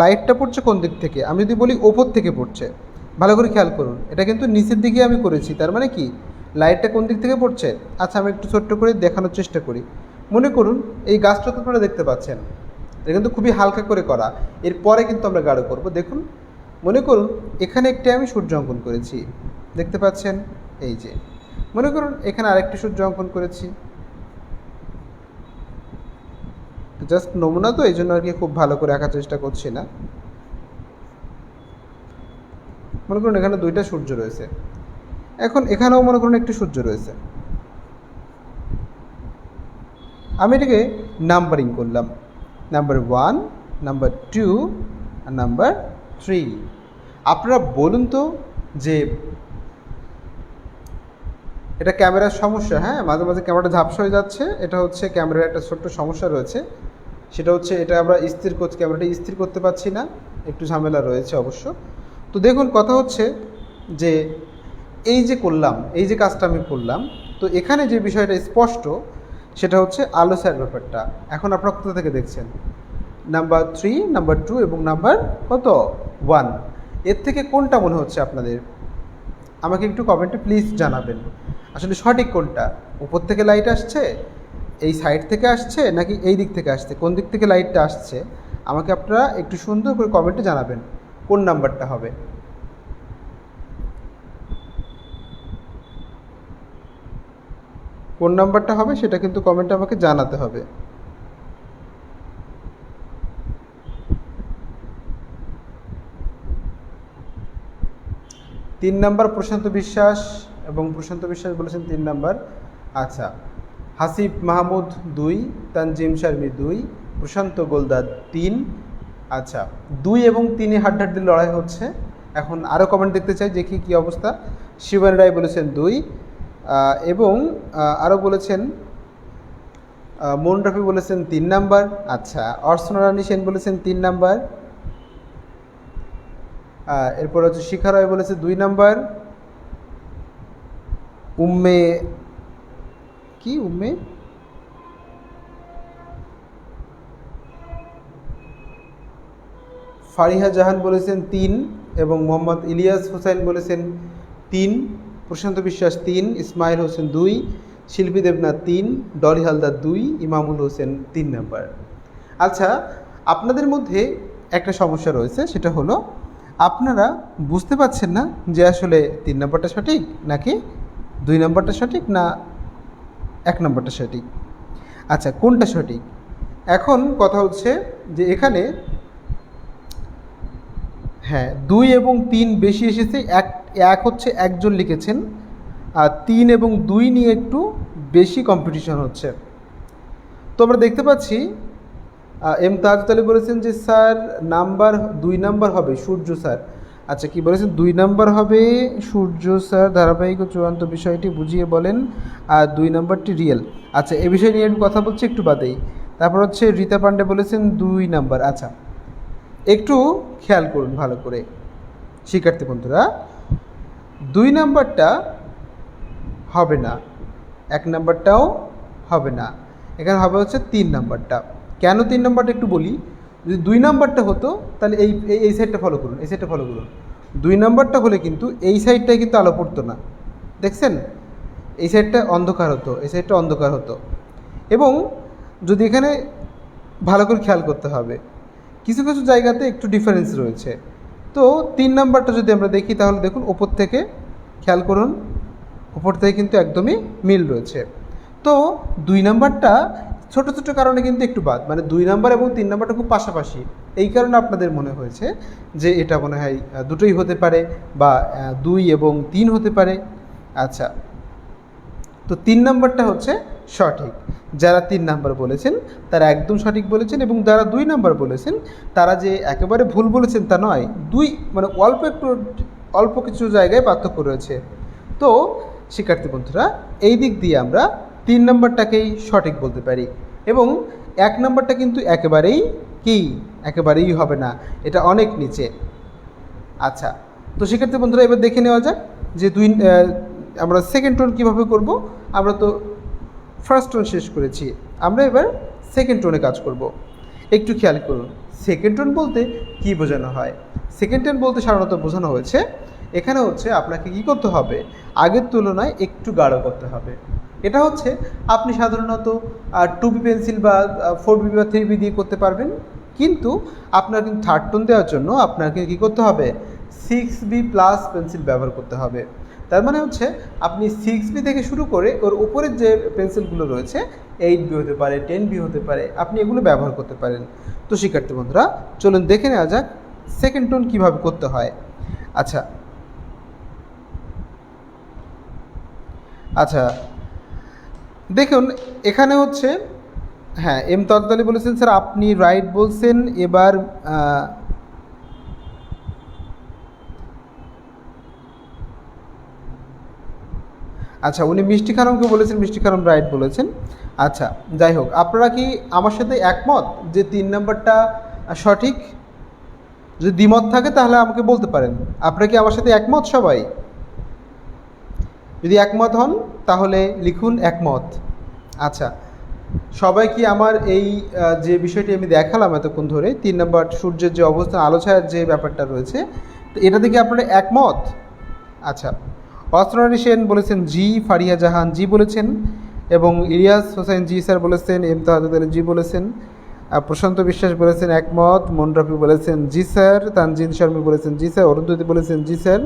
লাইটটা পড়ছে কোন দিক থেকে, আমি যদি বলি ওপর থেকে পড়ছে, ভালো করে খেয়াল করুন, এটা কিন্তু নিচের দিকে আমি করেছি, তার মানে কি লাইটটা কোন দিক থেকে পড়ছে? আচ্ছা, আমি একটু ছোট্ট করে দেখানোর চেষ্টা করি। মনে করুন এই গাছটা তো আপনারা দেখতে পাচ্ছেন, এটা কিন্তু খুবই হালকা করে করা, এরপরে কিন্তু আমরা গাঢ় করব। দেখুন, মনে করুন এখানে একটি আমি সূর্য অঙ্কন করেছি, দেখতে পাচ্ছেন? এই যে, মনে করুন এখানে আরেকটি সূর্য অঙ্কন করেছি, জাস্ট নমুনা তো, এই জন্য আর কি খুব ভালো করে আঁকার চেষ্টা করছি না। মনে করুন এখানে 2টা সূর্য রয়েছে, এখন এখানেও মনে করুন একটি সূর্য রয়েছে। আমি এটাকে নাম্বারিং করলাম, নাম্বার 1, নাম্বার 2 আর নাম্বার 3। আপনারা বলুন তো যে এটা ক্যামেরার সমস্যা, হ্যাঁ, মাঝে মাঝে ক্যামেরাটা ঝাপসা হয়ে যাচ্ছে, এটা হচ্ছে ক্যামেরার একটা ছোট্ট সমস্যা রয়েছে, সেটা হচ্ছে এটা আমরা ক্যামেরাটা স্থির করতে পারছি না, একটু ঝামেলা রয়েছে অবশ্য। তো দেখুন, কথা হচ্ছে যে এই যে করলাম, এই যে কাজটা আমি করলাম, তো এখানে যে বিষয়টা স্পষ্ট সেটা হচ্ছে আলো ছায়ার ব্যাপারটা। এখন আপনারা কোথা থেকে দেখছেন? নাম্বার 3, নাম্বার 2 এবং নাম্বার 1, এর থেকে কোনটা মনে হচ্ছে আপনাদের? আমাকে একটু কমেন্টে প্লিজ জানাবেন আসলে সঠিক কোনটা। উপর থেকে লাইট আসছে, এই সাইড থেকে আসছে, নাকি এই দিক থেকে আসছে? কোন দিক থেকে লাইটটা আসছে আমাকে আপনারা একটু সুন্দর করে কমেন্টে জানাবেন কোন নাম্বারটা হবে। কোন নাম্বারটা হবে সেটা কিন্তু কমেন্টে আমাকে জানাতে হবে। তিন নাম্বার প্রশান্ত বিশ্বাস, এবং প্রশান্ত বিশ্বাস বলেছেন 3 নাম্বার। আচ্ছা, হাসিব মাহমুদ 2, তানজিম শারমি 2, প্রশান্ত গোলদার 3। আচ্ছা, 2 এবং 3-এ হাড্ডাহাড্ডি লড়াই হচ্ছে। এখন আরও কমেন্ট দেখতে চাই, দেখি কী অবস্থা। শিবানী রায় বলেছেন 2, এবং আরও বলেছেন মন রফি বলেছেন 3 নাম্বার। আচ্ছা, অর্চনা রানী সেন বলেছেন 3 নাম্বার। এরপর হচ্ছে শিখা রায় বলেছে 2 নাম্বার। উম্মে ফারিহা জাহান বলেছেন 3, এবং মোহাম্মদ ইলিয়াস হোসেন বলেছেন 3, প্রশান্ত বিশ্বাস 3, ইসমাইল হোসেন 2, শিল্পী দেবনাথ 3, ডলি হালদার 2, ইমামুল হোসেন 3 নাম্বার। আচ্ছা, আপনাদের মধ্যে একটা সমস্যা রয়েছে, সেটা হলো আপনারা বুঝতে পারছেন না যে আসলে 3 নম্বরটা সঠিক নাকি 2 নম্বরটা সঠিক না 1 নম্বরটা সঠিক। আচ্ছা, কোনটা সঠিক? এখন কথা হচ্ছে যে এখানে হ্যাঁ 2 এবং 3 বেশি এসেছে, এক হচ্ছে একজন লিখেছেন, আর 3 এবং 2 নিয়ে একটু বেশি কম্পিটিশন হচ্ছে। তো আমরা দেখতে পাচ্ছি এম তাজুদ আলী বলেছেন যে স্যার নাম্বার 2 নাম্বার হবে সূর্য স্যার। আচ্ছা, কি বলেছেন? 2 নাম্বার হবে সূর্য স্যার, ধারাবাহিক ও চূড়ান্ত বিষয়টি বুঝিয়ে বলেন, আর 2 নাম্বারটি রিয়েল। আচ্ছা, এ বিষয় নিয়ে একটু কথা বলছি, একটু বাদেই। তারপর হচ্ছে রীতা পান্ডে বলেছেন 2 নাম্বার। আচ্ছা, একটু খেয়াল করুন ভালো করে শিক্ষার্থী বন্ধুরা, 2 নাম্বারটা হবে না, 1 নাম্বারটাও হবে না, এখানে হবে হচ্ছে 3 নাম্বারটা। কেন 3 নাম্বারটা একটু বলি। যদি 2 নাম্বারটা হতো তাহলে এই সাইডটা ফলো করুন, এই সাইডটা ফলো করুন। 2 নাম্বারটা হলে কিন্তু এই সাইডটায় কিন্তু আলো পড়তো না, দেখছেন? এই সাইডটা অন্ধকার হতো, এই সাইডটা অন্ধকার হতো। এবং যদি এখানে ভালো করে খেয়াল করতে হবে, কিছু কিছু জায়গাতে একটু ডিফারেন্স রয়েছে। তো 3 নাম্বারটা যদি আমরা দেখি তাহলে দেখুন ওপর থেকে খেয়াল করুন, ওপর থেকে কিন্তু একদমই মিল রয়েছে। তো 2 নাম্বারটা ছোটো ছোটো কারণে কিন্তু একটু বাদ, মানে 2 নাম্বার এবং 3 নাম্বারটা খুব পাশাপাশি, এই কারণে আপনাদের মনে হয়েছে যে এটা মনে হয় দুটোই হতে পারে বা 2 এবং 3 হতে পারে। আচ্ছা, তো 3 নাম্বারটা হচ্ছে সঠিক। যারা 3 নাম্বার বলেছেন তারা একদম সঠিক বলেছেন, এবং যারা 2 নাম্বার বলেছেন তারা যে একেবারে ভুল বলেছেন তা নয়, মানে অল্প কিছু জায়গায় পার্থক্য রয়েছে। তো শিক্ষার্থী বন্ধুরা, এই দিক দিয়ে আমরা 3 নাম্বারটাকেই সঠিক বলতে পারি, এবং 1 নাম্বারটা কিন্তু একেবারেই হবে না, এটা অনেক নিচে। আচ্ছা, তো শিক্ষার্থী বন্ধুরা এবার দেখে নেওয়া যাক যে আমরা সেকেন্ড টোন কীভাবে করব। আমরা তো ফার্স্ট টোন শেষ করেছি, আমরা এবার সেকেন্ড টোনে কাজ করব। একটু খেয়াল করুন সেকেন্ড টোন বলতে কী বোঝানো হয়। সেকেন্ড টোন বলতে সাধারণত বোঝানো হয়েছে এখানে হচ্ছে আপনাকে কী করতে হবে, আগের তুলনায় একটু গাঢ় করতে হবে। এটা হচ্ছে আপনি সাধারণত 2B পেন্সিল বা 4B বা 3B দিয়ে করতে পারবেন, কিন্তু আপনার কিন্তু থার্ড টোন দেওয়ার জন্য আপনাকে কী করতে হবে, 6B প্লাস পেন্সিল ব্যবহার করতে হবে। তার মানে হচ্ছে আপনি 6B থেকে শুরু করে ওর উপরের যে পেন্সিলগুলো রয়েছে 8B হতে পারে, 10B হতে পারে, আপনি এগুলো ব্যবহার করতে পারেন। তো শিক্ষার্থী বন্ধুরা চলুন দেখে নেওয়া যাক সেকেন্ড টোন কীভাবে করতে হয়। আচ্ছা দেখুন এখানে হচ্ছে হ্যাঁ এম তাজুদ আলী বলেছেন স্যার আপনি রাইট বলছেন। এবার আচ্ছা, উনি মিষ্টি খানমকে বলেছেন, মিষ্টি খানম রাইট বলেছেন। আচ্ছা, যাই হোক, আপনারা কি আমার সাথে একমত যে 3 নাম্বারটা সঠিক? যদি দ্বিমত থাকে তাহলে আমাকে বলতে পারেন। আপনারা কি আমার সাথে একমত সবাই? যদি একমত হন তাহলে লিখুন একমত। আচ্ছা, সবাই কি আমার এই যে বিষয়টি আমি দেখালাম এতক্ষণ ধরে 3 নাম্বার সূর্যের যে অবস্থান, আলো ছায়ার যে ব্যাপারটা রয়েছে, তো এটা থেকে আপনারা একমত? আচ্ছা, অস্ত্রনারী সেন বলেছেন জি, ফারিয়া জাহান জি বলেছেন, এবং ইলিয়াস হোসেন জি স্যার বলেছেন, এম তাজুদ আলী জি বলেছেন, প্রশান্ত বিশ্বাস বলেছেন একমত, মনরফি বলেছেন জি স্যার, তানজিন শর্মী বলেছেন জি স্যার, অরুন্ধতী বলেছেন জি স্যার,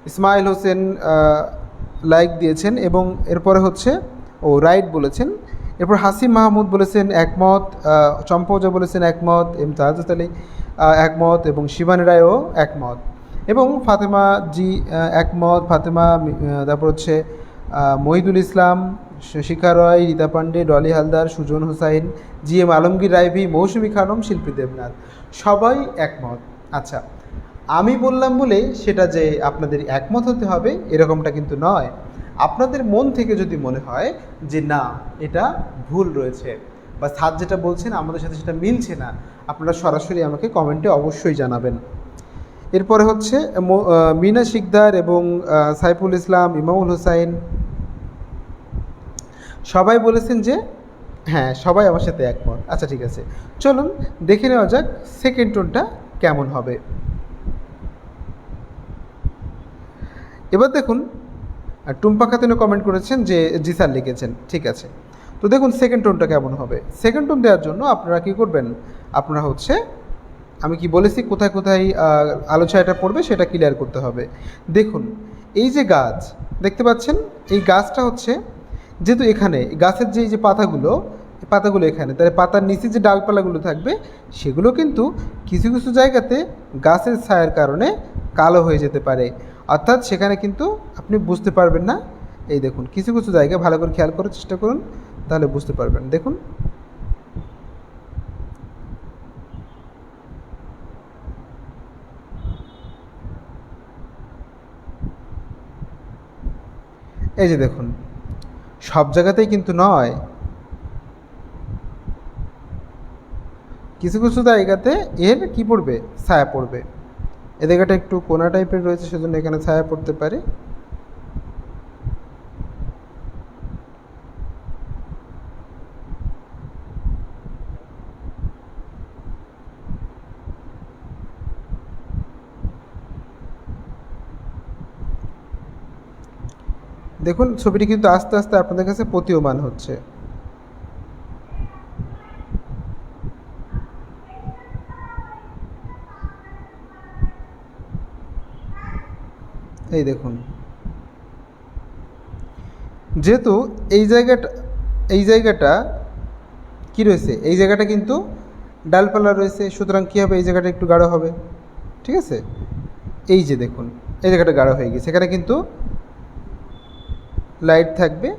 ইসমাইল হোসেন লাইক দিয়েছেন, এবং এরপরে হচ্ছে রাইট বলেছেন। এরপর হাসিম মাহমুদ বলেছেন একমত, চম্পজা বলেছেন একমত, এম তাজুদ আলী একমত, এবং শিবানী রায়ও একমত, এবং ফাতেমা জি একমত, ফাতেমা, তারপর হচ্ছে মহিদুল ইসলাম, শিখা রয়, রীতা পান্ডে, ডলি হালদার, সুজন হোসাইন, জি এম আলমগীর রায়ভি, মৌসুমী খানম, শিল্পী দেবনাথ, সবাই একমত। আচ্ছা, আমি বললাম বলে সেটা যে আপনাদের একমত হতে হবে এরকমটা কিন্তু নয়। আপনাদের মন থেকে যদি মনে হয় যে না এটা ভুল রয়েছে বা স্যার যেটা বলছেন আমাদের সাথে সেটা মিলছে না, আপনারা সরাসরি আমাকে কমেন্টে অবশ্যই জানাবেন। এরপরে হচ্ছে মিনা শিকদার এবং সাইফুল ইসলাম, ইমামুল হোসাইন সবাই বলেছেন যে হ্যাঁ সবাই আমার সাথে একমত। আচ্ছা ঠিক আছে, চলুন দেখে নেওয়া যাক সেকেন্ড টোনটা কেমন হবে। এবার দেখুন টুম্পা খাতুনও কমেন্ট করেছেন যে জি স্যার লিখেছেন, ঠিক আছে। তো দেখুন সেকেন্ড টোনটা কেমন হবে। সেকেন্ড টোন দেওয়ার জন্য আপনারা কী করবেন, আপনারা হচ্ছে আমি কি বলেছি কোথায় কোথায় আলো ছায়াটা পড়বে সেটা ক্লিয়ার করতে হবে। দেখুন এই যে গাছ দেখতে পাচ্ছেন, এই গাছটা হচ্ছে যেহেতু এখানে গাছের যে এই যে পাতাগুলো, এই পাতাগুলো এখানে, তাহলে পাতার নিচে যে ডালপালাগুলো থাকবে সেগুলো কিন্তু কিছু কিছু জায়গাতে গাছের ছায়ার কারণে কালো হয়ে যেতে পারে, অর্থাৎ সেখানে কিন্তু আপনি বুঝতে পারবেন না। এই দেখুন কিছু কিছু জায়গায় ভালো করে খেয়াল করার চেষ্টা করুন, তাহলে বুঝতে পারবেন। দেখুন এই যে দেখুন সব জায়গাতেই কিন্তু নয়, কিছু কিছু জায়গাতে এর কি পড়বে, ছায়া পড়বে। এ জায়গাটা একটু কোনা টাইপের রয়েছে সেজন্য এখানে ছায়া পড়তে পারে। দেখুন ছবিটি কিন্তু আস্তে আস্তে আপনাদের কাছে প্রতীয়মান হচ্ছে। এই দেখুন যেহেতু এই জায়গাটা কি রয়েছে, এই জায়গাটা কিন্তু ডালপালা রয়েছে, সুতরাং কী হবে, এই জায়গাটা একটু গাঢ় হবে। ঠিক আছে, এই যে দেখুন এই জায়গাটা গাঢ় হয়ে গেছে, এখানে কিন্তু লাইট থাকবে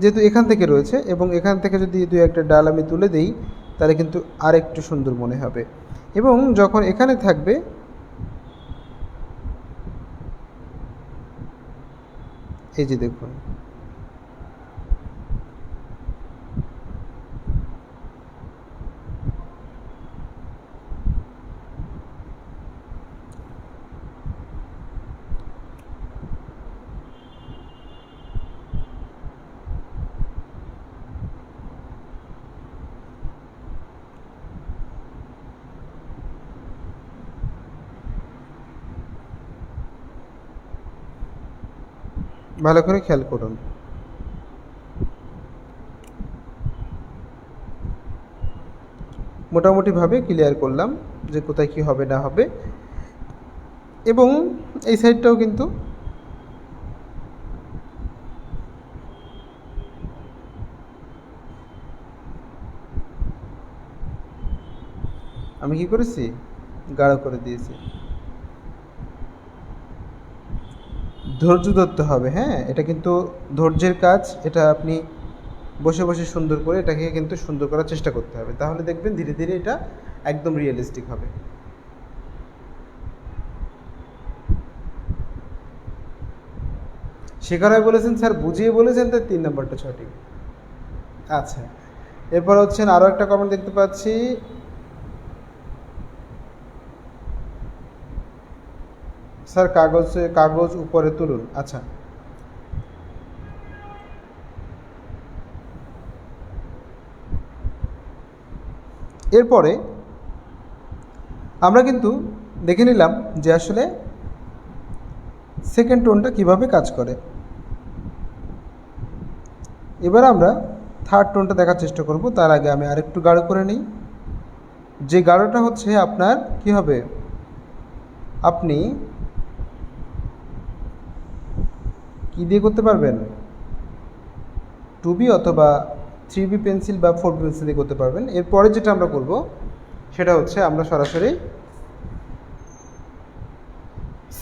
যেহেতু এখান থেকে রয়েছে, এবং এখান থেকে যদি দু একটা ডাল আমি তুলে দিই তাহলে কিন্তু আর একটু সুন্দর মনে হবে। এবং যখন এখানে থাকবে এই যে দেখুন ভালো করে খেয়াল করুন। মোটামুটিভাবে ক্লিয়ার করলাম যে কোথায় কি হবে না হবে, এবং এই সাইডটাও কিন্তু আমি কি করেছি, গাঢ় করে দিয়েছি। ধৈর্য ধরতে হবে, হ্যাঁ এটা কিন্তু ধৈর্যের কাজ, এটা আপনি বসে বসে সুন্দর করে এটাকে কিন্তু সুন্দর করার চেষ্টা করতে হবে, তাহলে দেখবেন ধীরে ধীরে এটা একদম রিয়েলিস্টিক হবে। শেখারায় বলেছেন স্যার বুঝিয়ে বলেছেন, তাই 3 নম্বরটা সঠিক। আচ্ছা, এরপর হচ্ছেন আরও একটা কমেন্ট দেখতে পাচ্ছি, স্যার কাগজ উপরে তুলুন। আচ্ছা, এরপরে আমরা কিন্তু দেখে নিলাম যে আসলে সেকেন্ড টোনটা কিভাবে কাজ করে। এবার আমরা থার্ড টোনটা দেখার চেষ্টা করব, তার আগে আমি আরেকটু গাঢ় করে নিই। যে গাঢ়টা হচ্ছে আপনার কি হবে, আপনি কি দিয়ে করতে পারবেন, 2B অথবা 3B পেন্সিল বা 4B পেন্সিল দিয়ে করতে পারবেন। এরপরে যেটা আমরা করব সেটা হচ্ছে আমরা সরাসরি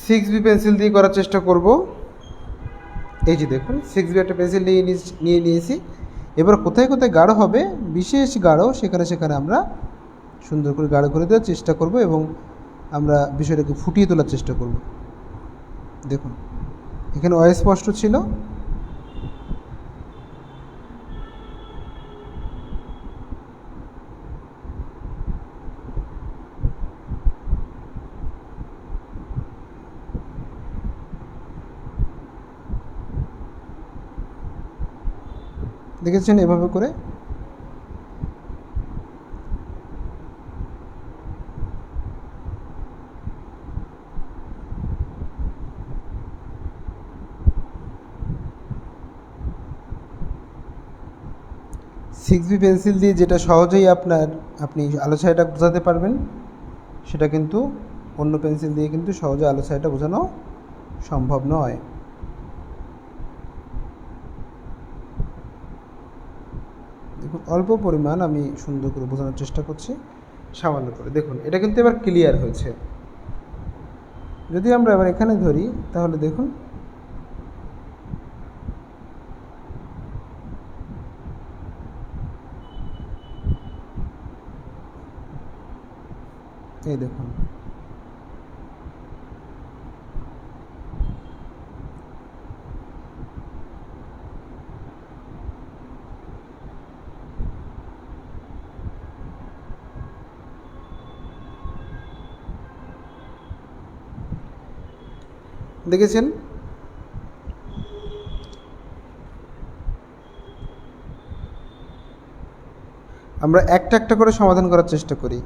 6B পেন্সিল দিয়ে করার চেষ্টা করব। এই যে দেখুন 6B একটা পেন্সিল নিয়ে নিয়েছি। এবার কোথায় কোথায় গাঢ় হবে, বিশেষ গাঢ়, সেখানে সেখানে আমরা সুন্দর করে গাঢ় করে দেওয়ার চেষ্টা করব, এবং আমরা বিষয়টাকে ফুটিয়ে তোলার চেষ্টা করব। দেখুন এখানে অস্পষ্ট ছিল, দেখেছেন এভাবে করে। 6B পেন্সিল দিয়ে যেটা সহজেই আপনি আলো ছায়াটা বোঝাতে পারবেন, সেটা কিন্তু অন্য পেন্সিল দিয়ে কিন্তু সহজে আলো ছায়াটা বোঝানো সম্ভব নয়। দেখুন অল্প পরিমাণ আমি সুন্দর করে বোঝানোর চেষ্টা করছি, সামান্য করে। দেখুন এটা কিন্তু এবার ক্লিয়ার হয়েছে। যদি আমরা এবার এখানে ধরি তাহলে দেখুন এই দেখুন দেখেছেন? আমরা একটা একটা করে সমাধান করার চেষ্টা করি।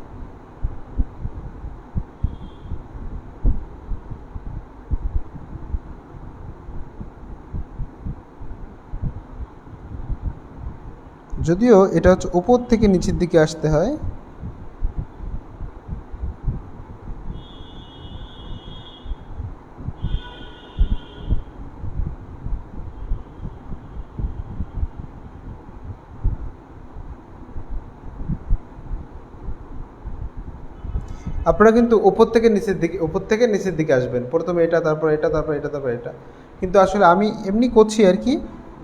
যদিও এটা হচ্ছে উপর থেকে নিচের দিকে আসতে হয়। আপনারা কিন্তু উপর থেকে নিচের দিকে আসবেন, প্রথমে এটা, তারপর এটা, তারপর এটা, তারপর এটা। কিন্তু আসলে আমি এমনি করছি আর কি,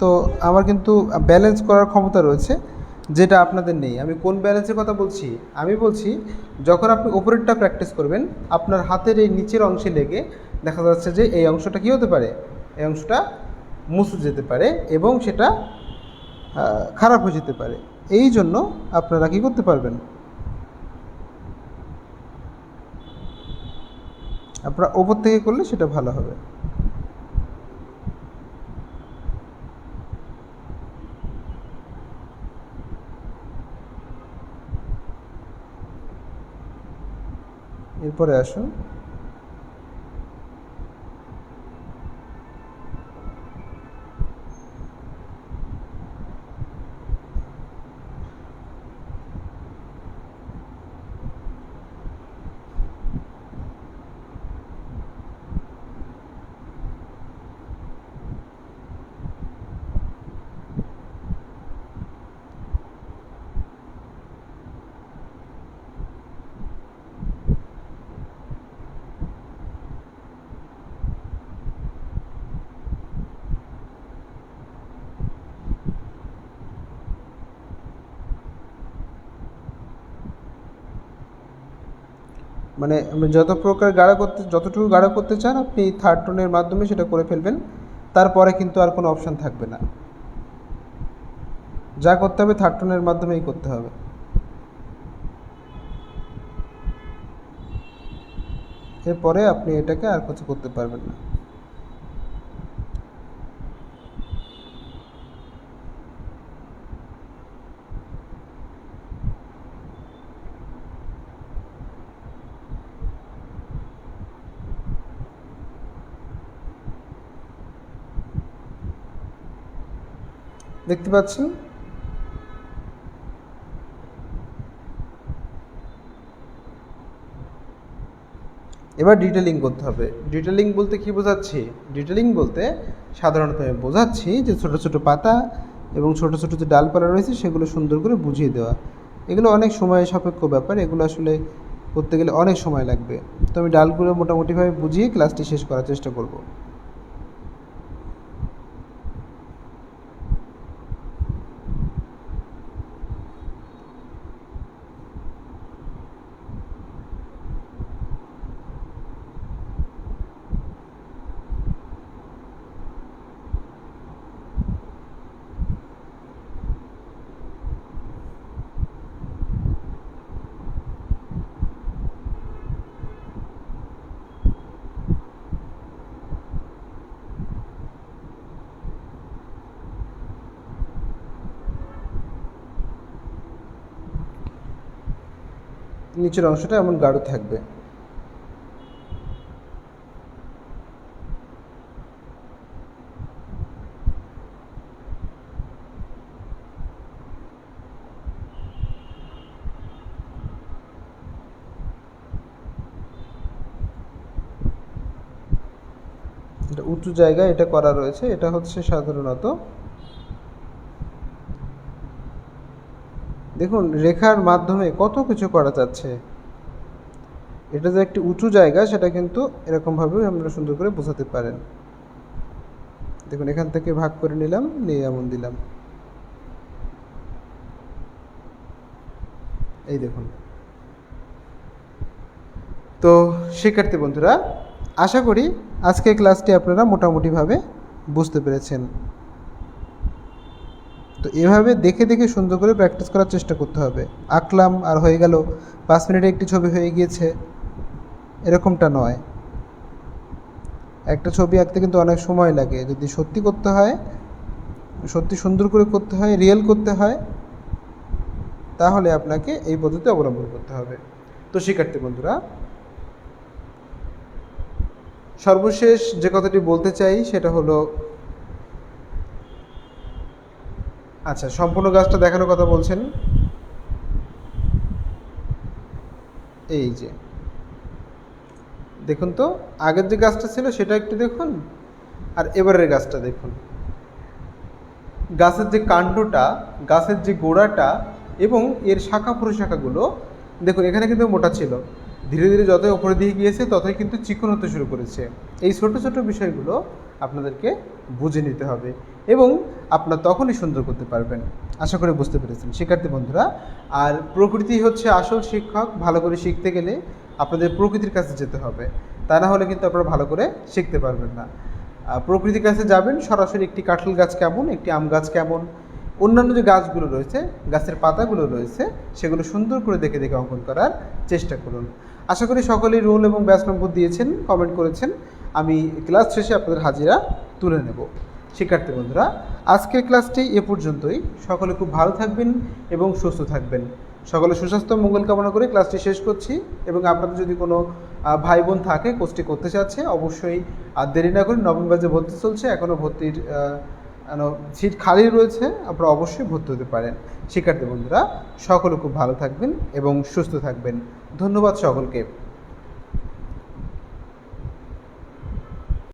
তো আমার কিন্তু ব্যালেন্স করার ক্ষমতা রয়েছে, যেটা আপনাদের নেই। আমি কোন ব্যালেন্সের কথা বলছি? আমি বলছি যখন আপনি উপরেরটা প্র্যাকটিস করবেন, আপনার হাতের এই নিচের অংশে লেগে দেখা যাচ্ছে যে এই অংশটা কী হতে পারে, এই অংশটা মুছে যেতে পারে এবং সেটা খারাপ হয়ে যেতে পারে। এই জন্য আপনারা কী করতে পারবেন, আপনারা ওপর থেকে করলে সেটা ভালো হবে। এরপরে আসুন মানে আপনি যতটুকু গাঢ় করতে চান আপনি থার্ড টোনের মাধ্যমে সেটা করে ফেলবেন। তারপরে কিন্তু আর কোনো অপশান থাকবে না, যা করতে হবে থার্ড টোনের মাধ্যমেই করতে হবে। এরপরে আপনি এটাকে আর কিছু করতে পারবেন না। দেখতে পাচ্ছেন? এবার ডিটেলিং করতে হবে। ডিটেলিং বলতে কি বোঝাচ্ছি? ডিটেলিং বলতে সাধারণত আমি বোঝাচ্ছি যে ছোটো ছোটো পাতা এবং ছোটো ছোটো যে ডালপালা রয়েছে সেগুলো সুন্দর করে বুঝিয়ে দেওয়া। এগুলো অনেক সময় সাপেক্ষ ব্যাপার, এগুলো আসলে করতে গেলে অনেক সময় লাগবে। তো আমি ডালগুলো মোটামুটিভাবে বুঝিয়ে ক্লাসটি শেষ করার চেষ্টা করব। নিচের অংশটা এমন গাঢ় থাকবে। উঁচু জায়গায় এটা করা রয়েছে। এটা হচ্ছে সাধারণত দেখুন রেখার মাধ্যমে কত কিছু করা যাচ্ছে। এটা যে একটি উঁচু জায়গা সেটা কিন্তু এরকমভাবেও আমরা সুন্দর করে বোঝাতে পারেন। দেখুন এখান থেকে ভাগ করে নিলাম, নিয়ে এমন দিলাম, এই দেখুন। তো শিক্ষার্থী বন্ধুরা, আশা করি আজকের ক্লাসটি আপনারা মোটামুটিভাবে বুঝতে পেরেছেন। তো এভাবে দেখে দেখে সুন্দর করে প্র্যাকটিস করার চেষ্টা করতে হবে। আঁকলাম আর হয়ে গেল, 5 মিনিটে একটি ছবি হয়ে গিয়েছে, এরকমটা নয়। একটা ছবি আঁকতে কিন্তু অনেক সময় লাগে। যদি সত্যি করতে হয়, সত্যি সুন্দর করে করতে হয়, রিয়েল করতে হয়, তাহলে আপনাকে এই পদ্ধতি অবলম্বন করতে হবে। তো শিক্ষার্থী বন্ধুরা, সর্বশেষ যে কথাটি বলতে চাই সেটা হলো, আচ্ছা সম্পূর্ণ গাছটা দেখানোর কথা বলছেন, এই যে দেখুন তো আগের যে গাছটা ছিল সেটা একটু দেখুন, আর এবারের গাছটা দেখুন। গাছের যে কাণ্ডটা, গাছের যে গোড়াটা এবং এর শাখা প্রশাখাগুলো দেখুন, এখানে কিন্তু মোটা ছিল, ধীরে ধীরে যতই ওপরের দিকে গিয়েছে ততই কিন্তু চিকন হতে শুরু করেছে। এই ছোট ছোট বিষয়গুলো আপনাদেরকে বুঝে নিতে হবে এবং আপনারা তখনই সুন্দর করতে পারবেন। আশা করি বুঝতে পেরেছেন শিক্ষার্থী বন্ধুরা। আর প্রকৃতি হচ্ছে আসল শিক্ষক। ভালো করে শিখতে গেলে আপনাদের প্রকৃতির কাছে যেতে হবে, তা না হলে কিন্তু আপনারা ভালো করে শিখতে পারবেন না। প্রকৃতির কাছে যাবেন, সরাসরি একটি কাঁঠাল গাছ কেমন, একটি আম গাছ কেমন, অন্যান্য যে গাছগুলো রয়েছে, গাছের পাতাগুলো রয়েছে, সেগুলো সুন্দর করে দেখে দেখে অঙ্কন করার চেষ্টা করুন। আশা করি সকলেই রোল এবং ব্যাচ নম্বর দিয়েছেন, কমেন্ট করেছেন। আমি ক্লাস শেষে আপনাদের হাজিরা তুলে নেব। শিক্ষার্থী বন্ধুরা, আজকের ক্লাসটি এ পর্যন্তই। সকলে খুব ভালো থাকবেন এবং সুস্থ থাকবেন। সকলে সুস্বাস্থ্য মঙ্গল কামনা করে ক্লাসটি শেষ করছি। এবং আপনাদের যদি কোনো ভাই বোন থাকে কোর্সটি করতে চাচ্ছে, অবশ্যই আর দেরি না করে, নবম ব্যাচে ভর্তি চলছে, এখনও ভর্তির সিট খালি রয়েছে, আপনারা অবশ্যই ভর্তি হতে পারেন। শিক্ষার্থী বন্ধুরা, সকলে খুব ভালো থাকবেন এবং সুস্থ থাকবেন। ধন্যবাদ সকলকে।